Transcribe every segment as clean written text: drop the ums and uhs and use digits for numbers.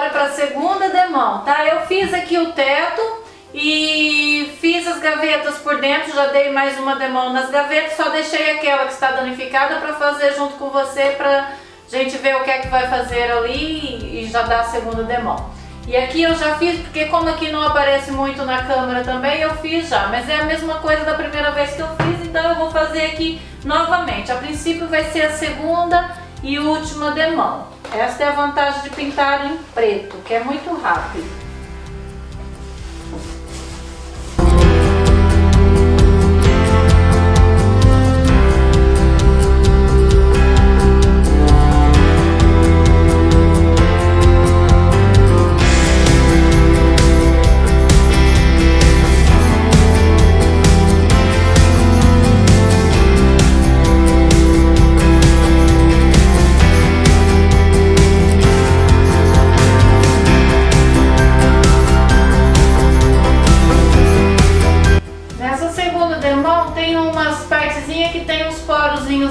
agora para a segunda demão, tá? Eu fiz aqui o teto e fiz as gavetas por dentro, já dei mais uma demão nas gavetas, só deixei aquela que está danificada para fazer junto com você, pra gente ver o que é que vai fazer ali e já dar a segunda demão. E aqui eu já fiz, porque como aqui não aparece muito na câmera também, eu fiz já, mas é a mesma coisa da primeira vez que eu fiz, então eu vou fazer aqui novamente. A princípio vai ser a segunda e última demão. Esta é a vantagem de pintar em preto, que é muito rápido.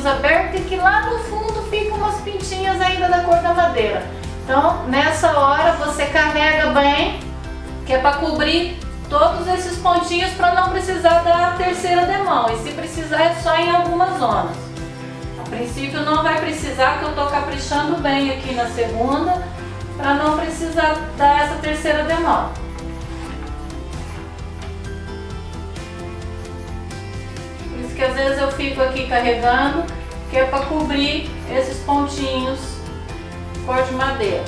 Abertos e que lá no fundo ficam umas pintinhas ainda da cor da madeira. Então nessa hora você carrega bem, que é para cobrir todos esses pontinhos para não precisar da terceira demão, e se precisar é só em algumas zonas. A princípio não vai precisar, que eu estou caprichando bem aqui na segunda para não precisar dar essa terceira demão. Por isso que às vezes eu fico aqui carregando, que é para cobrir esses pontinhos cor de madeira.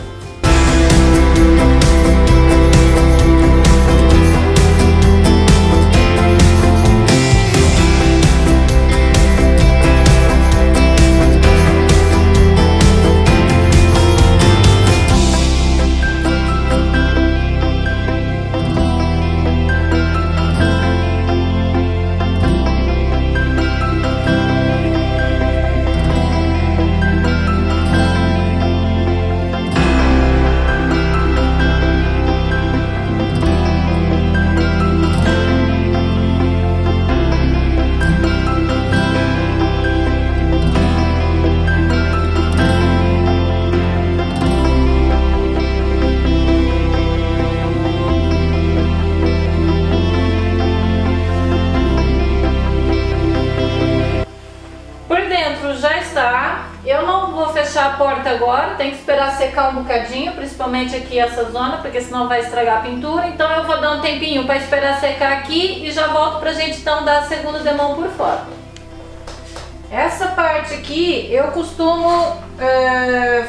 Eu não vou fechar a porta agora, tem que esperar secar um bocadinho, principalmente aqui essa zona, porque senão vai estragar a pintura. Então eu vou dar um tempinho para esperar secar aqui e já volto pra gente então dar a segunda demão por fora. Essa parte aqui eu costumo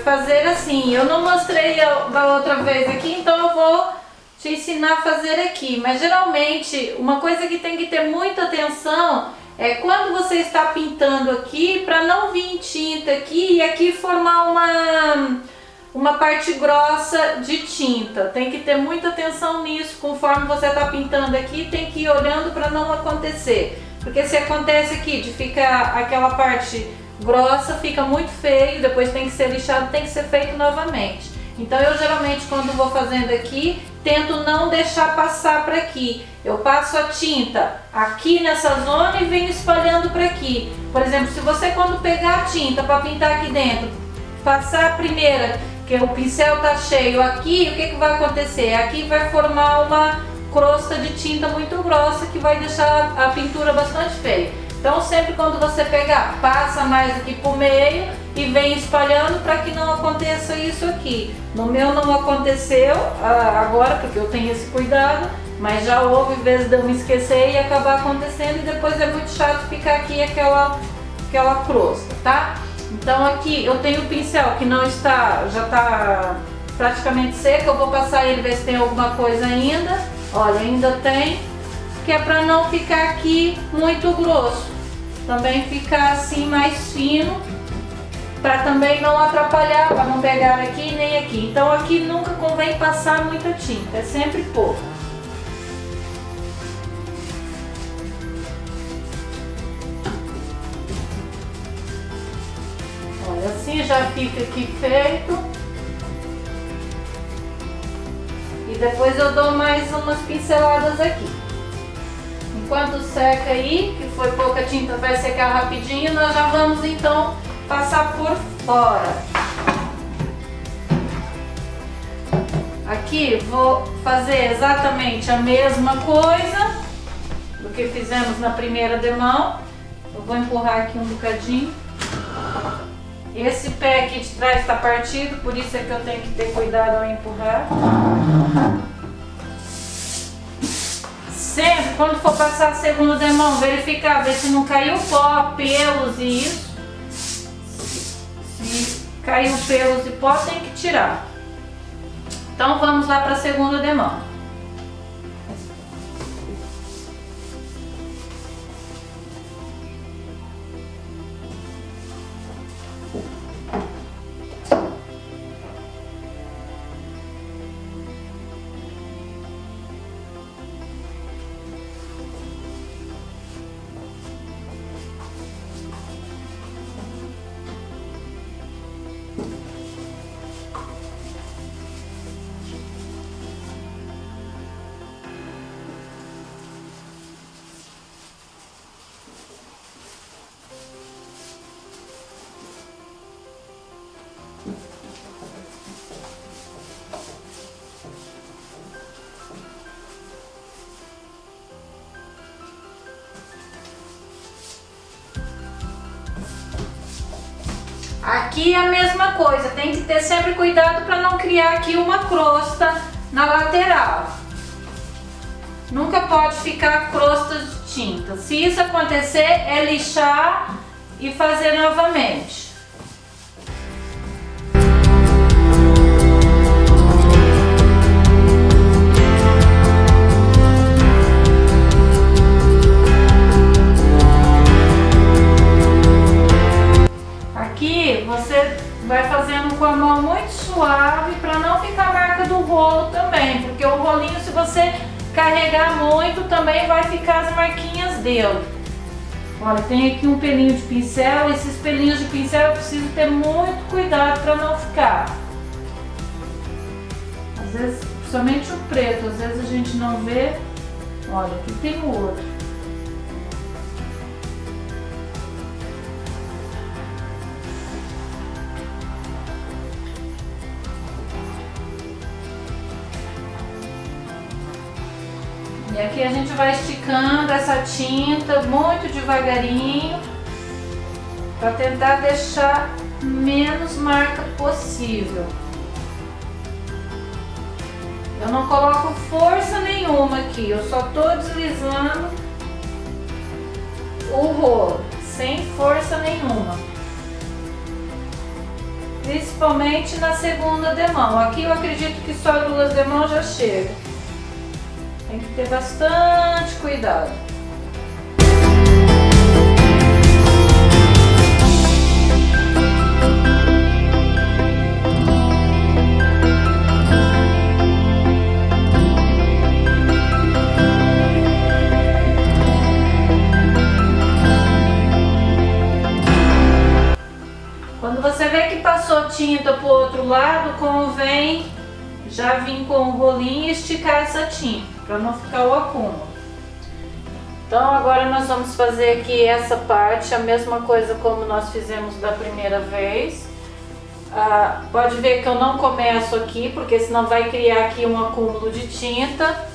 fazer assim, eu não mostrei da outra vez aqui, então eu vou te ensinar a fazer aqui. Mas geralmente uma coisa que tem que ter muita atenção é quando você está pintando aqui, para não vir tinta aqui e aqui formar uma parte grossa de tinta. Tem que ter muita atenção nisso, conforme você está pintando aqui, tem que ir olhando para não acontecer. Porque se acontece aqui de ficar aquela parte grossa, fica muito feio, depois tem que ser lixado, tem que ser feito novamente. Então eu geralmente quando vou fazendo aqui, tento não deixar passar para aqui. Eu passo a tinta aqui nessa zona e venho espalhando para aqui. Por exemplo, se você quando pegar a tinta para pintar aqui dentro, passar a primeira, que o pincel tá cheio aqui, o que que vai acontecer? Aqui vai formar uma crosta de tinta muito grossa que vai deixar a pintura bastante feia. Então sempre quando você pegar, passa mais aqui pro meio e vem espalhando para que não aconteça isso aqui. No meu não aconteceu agora, porque eu tenho esse cuidado, mas já houve vezes de eu me esquecer e acabar acontecendo, e depois é muito chato ficar aqui aquela crosta, tá? Então aqui eu tenho o pincel que não está, já está praticamente seco, eu vou passar ele, ver se tem alguma coisa ainda. Olha, ainda tem, que é para não ficar aqui muito grosso, também ficar assim mais fino, para também não atrapalhar, para não pegar aqui nem aqui. Então aqui nunca convém passar muita tinta, é sempre pouco. Olha, assim já fica aqui feito. E depois eu dou mais umas pinceladas aqui. Enquanto seca aí, que foi pouca tinta, vai secar rapidinho, nós já vamos então passar por fora. Aqui vou fazer exatamente a mesma coisa do que fizemos na primeira demão. Eu vou empurrar aqui um bocadinho. Esse pé aqui de trás está partido, por isso é que eu tenho que ter cuidado ao empurrar. Sempre, quando for passar a segunda demão, verificar, ver se não caiu pó, pelos e isso. Se caiu pelos e pó, tem que tirar. Então vamos lá para a segunda demão. Aqui é a mesma coisa, tem que ter sempre cuidado para não criar aqui uma crosta na lateral. Nunca pode ficar crostas de tinta. Se isso acontecer, é lixar e fazer novamente. Você vai fazendo com a mão muito suave para não ficar marca do rolo também, porque o rolinho, se você carregar muito, também vai ficar as marquinhas dele. Olha, tem aqui um pelinho de pincel, esses pelinhos de pincel eu preciso ter muito cuidado para não ficar. Às vezes, principalmente o preto, às vezes a gente não vê. Olha, aqui tem o outro. E aqui a gente vai esticando essa tinta muito devagarinho para tentar deixar menos marca possível. Eu não coloco força nenhuma aqui, eu só estou deslizando o rolo, sem força nenhuma. Principalmente na segunda demão. Aqui eu acredito que só 2 demãos já chega. Tem que ter bastante cuidado. Quando você vê que passou tinta para o outro lado, convém já vir com o rolinho e esticar essa tinta, para não ficar o acúmulo. Então agora nós vamos fazer aqui essa parte, a mesma coisa como nós fizemos da primeira vez. Pode ver que eu não começo aqui, porque senão vai criar aqui um acúmulo de tinta.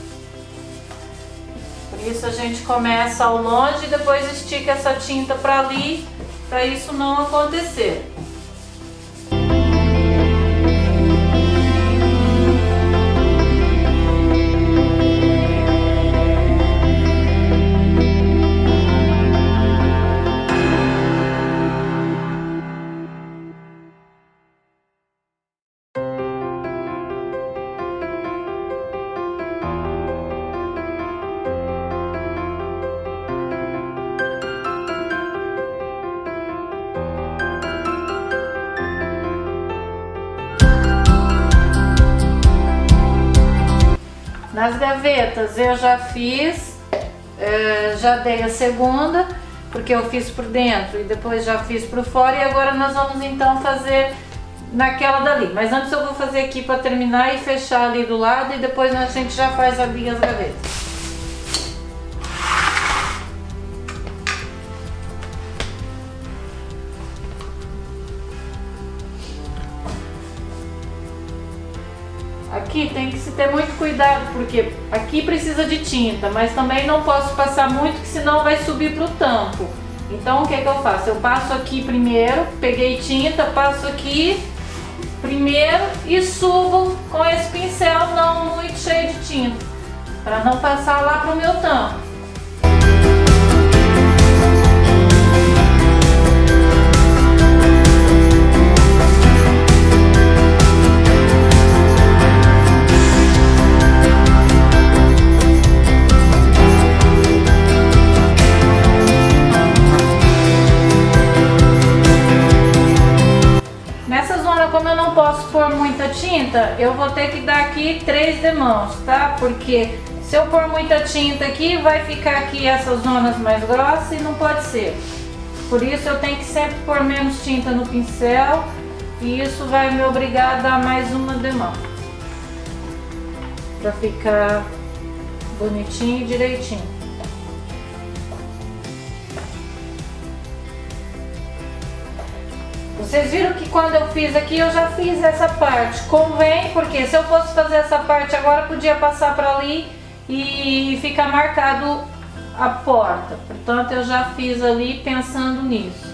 Por isso a gente começa ao longe e depois estica essa tinta para ali, para isso não acontecer. Nas gavetas eu já fiz, já dei a segunda, porque eu fiz por dentro e depois já fiz por fora, e agora nós vamos então fazer naquela dali. Mas antes eu vou fazer aqui para terminar e fechar ali do lado, e depois a gente já faz ali as gavetas. Aqui tem que se ter muito cuidado, porque aqui precisa de tinta, mas também não posso passar muito, que senão vai subir pro tampo. Então o que eu faço? Eu passo aqui primeiro, peguei tinta, passo aqui primeiro e subo com esse pincel não muito cheio de tinta, para não passar lá pro meu tampo. Como eu não posso pôr muita tinta, eu vou ter que dar aqui 3 demãos, tá? Porque se eu pôr muita tinta aqui, vai ficar aqui essas zonas mais grossas e não pode ser. Por isso eu tenho que sempre pôr menos tinta no pincel e isso vai me obrigar a dar mais uma demão, pra ficar bonitinho e direitinho. Vocês viram que quando eu fiz aqui, eu já fiz essa parte. Convém, porque se eu fosse fazer essa parte agora, podia passar para ali e ficar marcado a porta. Portanto, eu já fiz ali pensando nisso.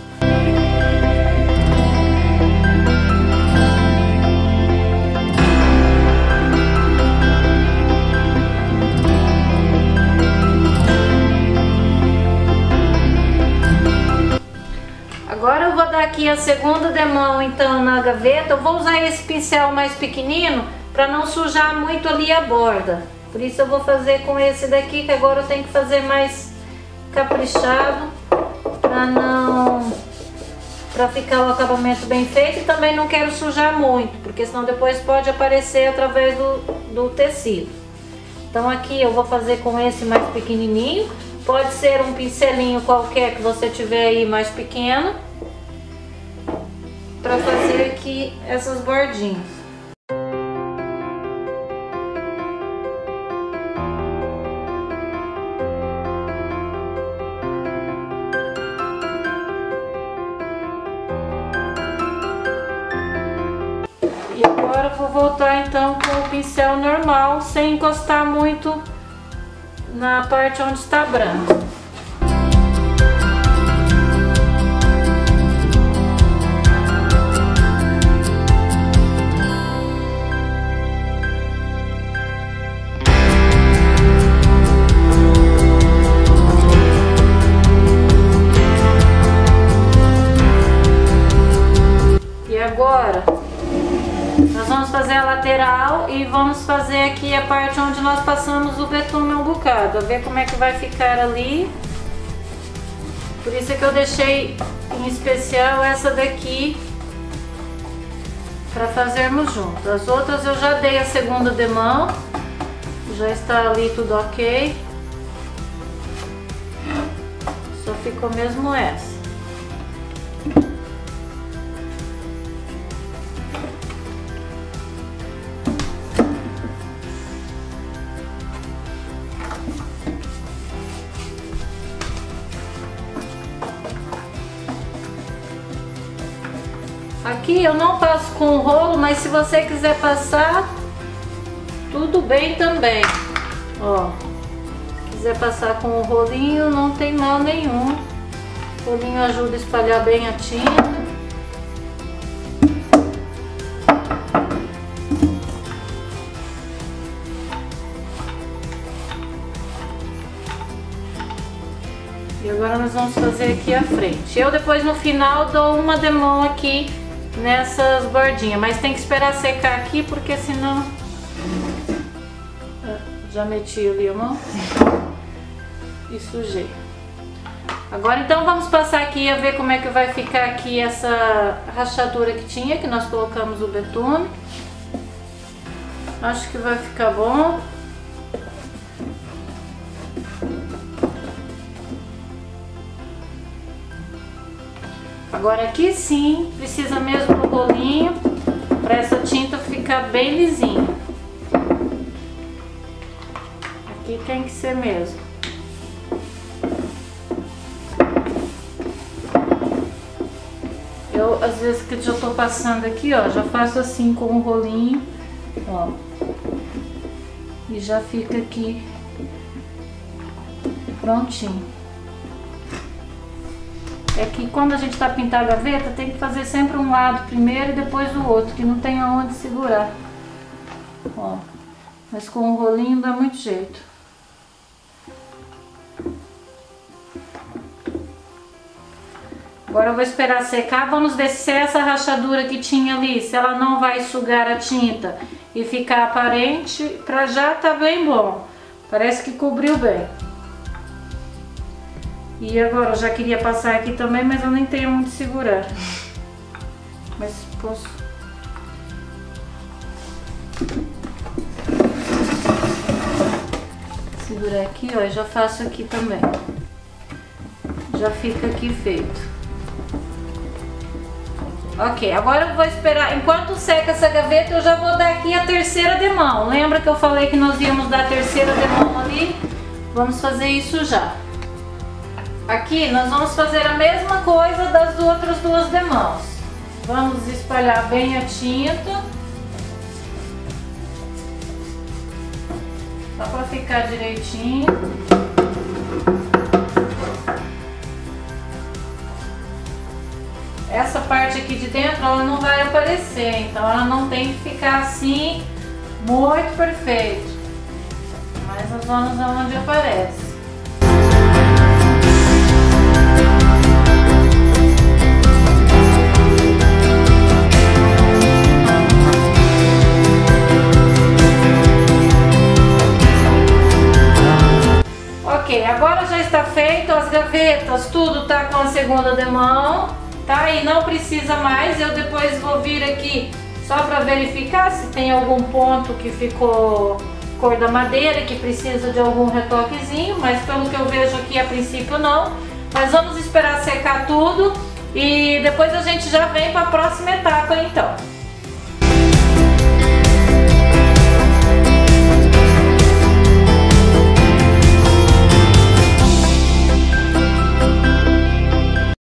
Agora eu vou dar aqui a segunda demão então na gaveta. Eu vou usar esse pincel mais pequenino para não sujar muito ali a borda. Por isso eu vou fazer com esse daqui, que agora eu tenho que fazer mais caprichado para ficar o acabamento bem feito, e também não quero sujar muito, porque senão depois pode aparecer através do tecido. Então aqui eu vou fazer com esse mais pequenininho. Pode ser um pincelinho qualquer que você tiver aí mais pequeno, para fazer aqui essas bordinhas. E agora eu vou voltar então com o pincel normal, sem encostar muito na parte onde está branco. E agora nós vamos fazer a lateral e vamos fazer aqui a parte onde nós passamos o betume um bocado, a ver como é que vai ficar ali. Por isso é que eu deixei em especial essa daqui para fazermos junto. As outras eu já dei a segunda demão, já está ali tudo ok. Só ficou mesmo essa. Aqui eu não passo com o rolo, mas se você quiser passar, tudo bem também. Ó, se quiser passar com o rolinho, não tem mal nenhum. O rolinho ajuda a espalhar bem a tinta. E agora nós vamos fazer aqui a frente. Eu depois no final dou uma demão aqui nessas bordinhas, mas tem que esperar secar aqui, porque senão... Já meti ali a mão e sujei. Agora então vamos passar aqui a ver como é que vai ficar aqui essa rachadura que tinha, que nós colocamos o betume. Acho que vai ficar bom. Agora aqui sim, precisa mesmo do rolinho para essa tinta ficar bem lisinha. Aqui tem que ser mesmo. Eu, às vezes que eu já tô passando aqui, ó, já faço assim com o rolinho Ó. E já fica aqui prontinho. É que quando a gente tá pintando a gaveta, tem que fazer sempre um lado primeiro e depois o outro, que não tem aonde segurar. Ó. Mas com o rolinho dá muito jeito. Agora eu vou esperar secar, vamos ver se essa rachadura que tinha ali, se ela não vai sugar a tinta e ficar aparente. Pra já tá bem bom, parece que cobriu bem. E agora eu já queria passar aqui também, mas eu nem tenho onde segurar. Mas posso... segurar aqui, ó, e já faço aqui também. Já fica aqui feito. Ok, agora eu vou esperar, enquanto seca essa gaveta eu já vou dar aqui a terceira demão. Lembra que eu falei que nós íamos dar a terceira demão ali? Vamos fazer isso já. Aqui nós vamos fazer a mesma coisa das outras duas demãos. Vamos espalhar bem a tinta. Só para ficar direitinho. Essa parte aqui de dentro ela não vai aparecer, então ela não tem que ficar assim muito perfeito. Mas as zonas onde aparece. Ok, agora já está feito, as gavetas, tudo tá com a segunda demão. Tá? E não precisa mais, eu depois vou vir aqui só para verificar se tem algum ponto que ficou cor da madeira, que precisa de algum retoquezinho, mas pelo que eu vejo aqui a princípio não. Mas vamos esperar secar tudo e depois a gente já vem para a próxima etapa então.